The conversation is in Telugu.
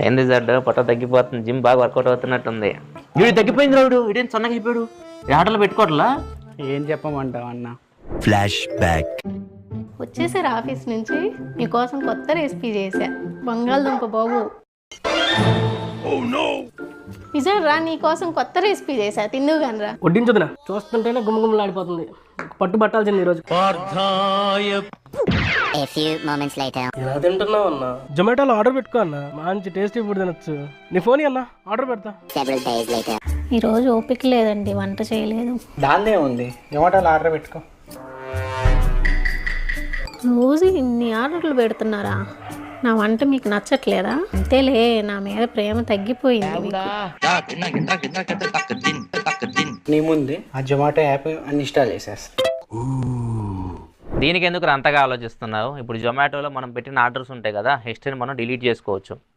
ఏంది జడ్డు పొట్ట తగ్గిపోతుంది, జిమ్ బాగా వర్కౌట్ అవుతున్నట్టుంది. వీడు తగ్గిపోయింది రావుడు, ఇదేం సన్నగా అయిపోయాడు. ఈ ఆటలు పెట్టుకోవట్లా. ఏం చెప్పమంటావు అన్న? Flash back. వచ్చేసారు ఆఫీస్ నుంచి, మీకోసం కొత్త రెసిపీ చేశా, బంగాళదుంప బాబు. నిజం రా, నీకోసం కొత్త రెసిపీ చేశా, తిన్ను గాని రా. వడ్డించదునా, చూస్తుంటేనే గుమ్మగుమ్మలాడిపోతుంది. పట్టు పట్టాల్సింది ఈరోజు. ఎలా తింటున్నావు అన్న? జొమాటోలో ఆర్డర్ పెట్టుకో అన్న, మంచి టేస్టీ ఫుడ్ తినొచ్చు. నీ ఫోన్ అన్న, ఆర్డర్ పెడతా. ఈరోజు ఓపిక లేదండి, వంట చేయలేదు. దాందే ఉంది, జొమాటోలో ఆర్డర్ పెట్టుకో. రోజు ఇన్ని ఆర్డర్లు పెడుతున్నారా? నా వంట మీకు నచ్చట్లేదా? అంతేలే, నా మీద ప్రేమ తగ్గిపోయింది మీకు. నీ ముందు ఆ జొమాటో యాప్ అన్ఇన్స్టాల్ చేసేస్తా. దీనికి ఎందుకు అంతగా ఆలోచిస్తున్నావు? ఇప్పుడు జొమాటోలో మనం పెట్టిన ఆర్డర్స్ ఉంటాయి కదా, హిస్టరీని మనం డిలీట్ చేసుకోవచ్చు.